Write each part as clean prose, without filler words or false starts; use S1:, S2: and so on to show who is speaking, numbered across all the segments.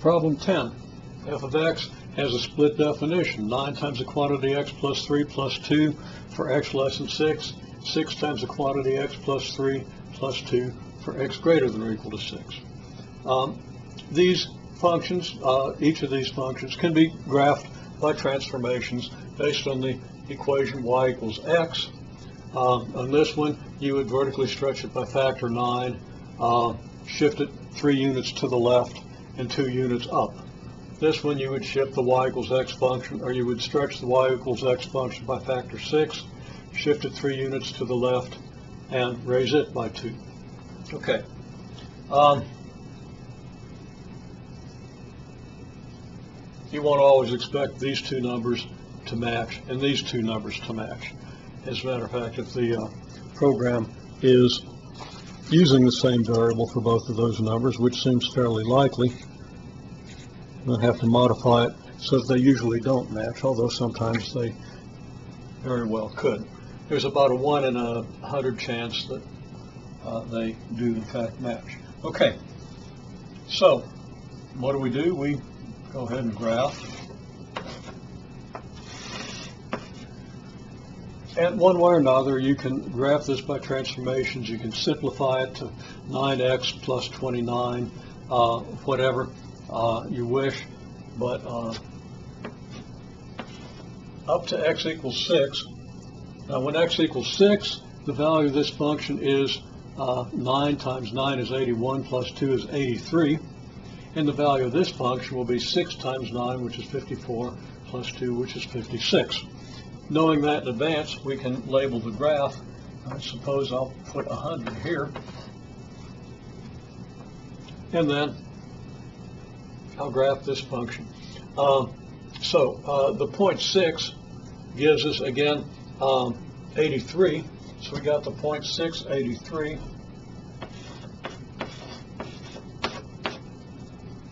S1: Problem 10. F of x has a split definition. 9 times the quantity x plus 3 plus 2 for x less than 6. 6 times the quantity x plus 3 plus 2 for x greater than or equal to 6. These functions, each of these functions can be graphed by transformations based on the equation y equals x. On this one, you would vertically stretch it by factor 9, shift it 3 units to the left and 2 units up. This one, you would shift the y equals x function, or you would stretch the y equals x function by factor 6, shift it 3 units to the left, and raise it by 2. Okay. You want to always expect these two numbers to match and these two numbers to match. As a matter of fact, if the program is using the same variable for both of those numbers, which seems fairly likely, we'll have to modify it so that they usually don't match, although sometimes they very well could. There's about a 1 in 100 chance that they do in fact match. Okay, so what do? We go ahead and graph. And one way or another, you can graph this by transformations. You can simplify it to 9x plus 29, whatever you wish, but up to x equals 6. Now when x equals 6, the value of this function is 9 times 9 is 81 plus 2 is 83. And the value of this function will be 6 times 9, which is 54, plus 2, which is 56. Knowing that in advance, we can label the graph. I suppose I'll put 100 here. And then I'll graph this function. The point 6 gives us, again, 83. So we got the point 6, 83.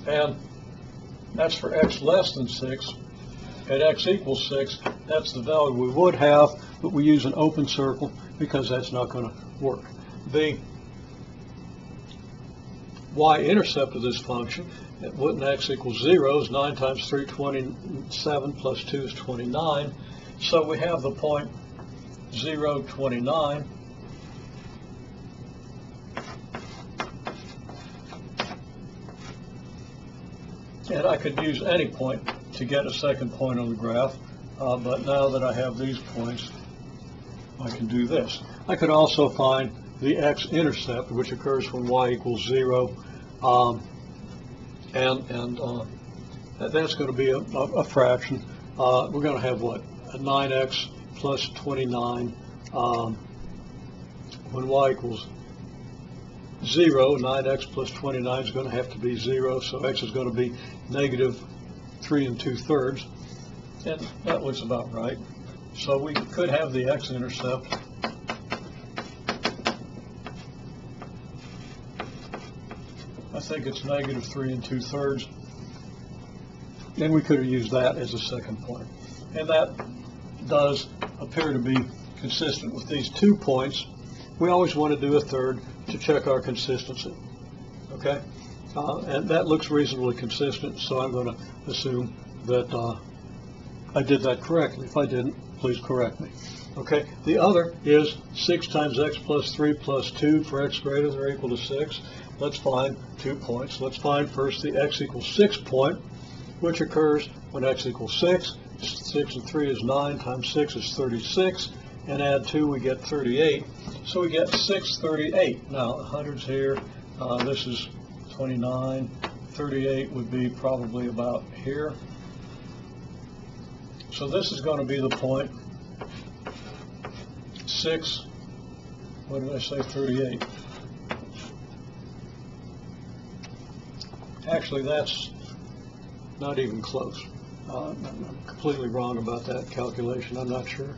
S1: And that's for x less than 6. At x equals 6, that's the value we would have, but we use an open circle because that's not going to work. The y-intercept of this function, when x equals 0, is 9 times 3, 27, plus 2 is 29. So we have the point 0, 29. And I could use any point to get a second point on the graph, but now that I have these points, I can do this. I could also find the x-intercept, which occurs when y equals 0, and that's going to be a fraction. We're going to have what? A 9x plus 29 when y equals 0. 9x plus 29 is going to have to be 0, so x is going to be negative 3 2/3, and that looks about right. So we could have the x-intercept I think it's negative 3 2/3, and we could have used that as a second point. And that does appear to be consistent with these 2 points. We always want to do a third to check our consistency. Okay? And that looks reasonably consistent, so I'm going to assume that I did that correctly. If I didn't, please correct me. Okay, the other is 6 times x plus 3 plus 2 for x greater than or equal to 6. Let's find 2 points. Let's find first the x equals 6 point, which occurs when x equals 6. 6 and 3 is 9 times 6 is 36, and add 2 we get 38. So we get 638. Now, 100's here. This is 29. 38 would be probably about here. So this is going to be the point 6, what did I say, 38. Actually, that's not even close. I'm completely wrong about that calculation. I'm not sure.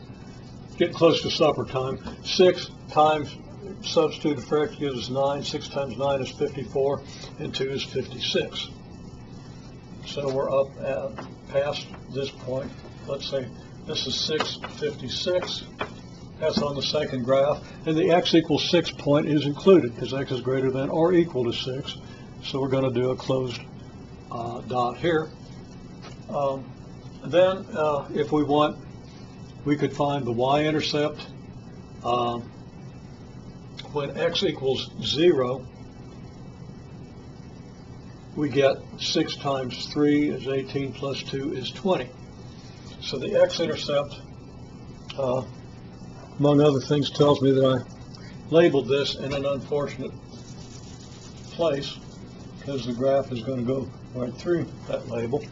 S1: Getting close to supper time. 6 times substitute for x gives us 9. 6 times 9 is 54, and 2 is 56. So we're up past this point. Let's say this is 656. That's on the second graph. And the x equals 6 point is included because x is greater than or equal to 6. So we're going to do a closed dot here. Then if we want, we could find the y-intercept when x equals 0. We get 6 times 3 is 18 plus 2 is 20. So the x-intercept, among other things, tells me that I labeled this in an unfortunate place because the graph is going to go right through that label.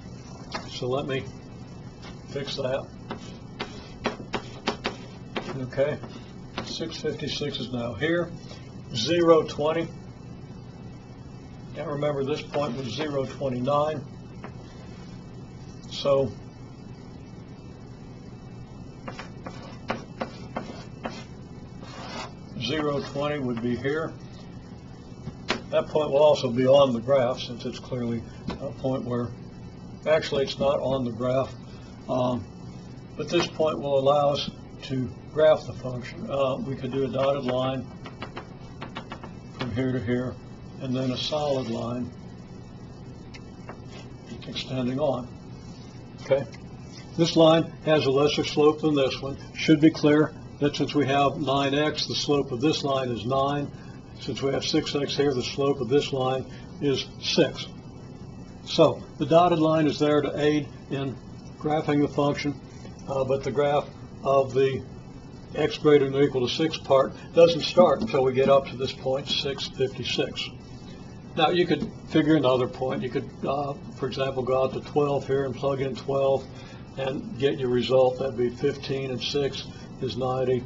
S1: So let me fix that. Okay, 656 is now here. 0, 20. And remember, this point was 0, 29. So zero 20 would be here. That point will also be on the graph, since it's clearly a point where, actually it's not on the graph, but this point will allow us to graph the function. We could do a dotted line from here to here, and then a solid line extending on. Okay, this line has a lesser slope than this one. Should be clear that since we have 9x, the slope of this line is 9. Since we have 6x here, the slope of this line is 6. So the dotted line is there to aid in graphing the function, but the graph of the x greater than or equal to 6 part doesn't start until we get up to this point, 656. Now you could figure another point. You could, for example, go out to 12 here and plug in 12 and get your result. That'd be 15 and 6 is 90.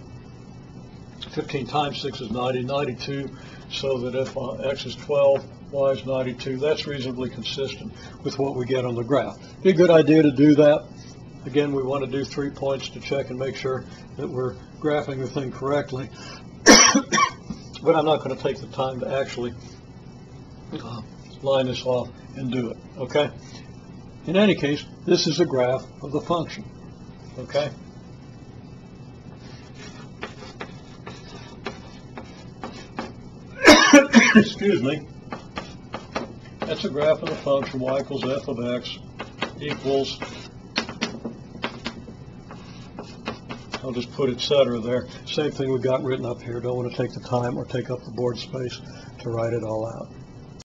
S1: 15 times 6 is 90, 92, so that if x is 12, y is 92, that's reasonably consistent with what we get on the graph. Be a good idea to do that. Again, we want to do 3 points to check and make sure that we're graphing the thing correctly. But I'm not going to take the time to actually line this off and do it, okay? In any case, this is a graph of the function, okay? Excuse me. That's a graph of the function y equals f of x equals, I'll just put etc. there. Same thing we've got written up here. Don't want to take the time or take up the board space to write it all out.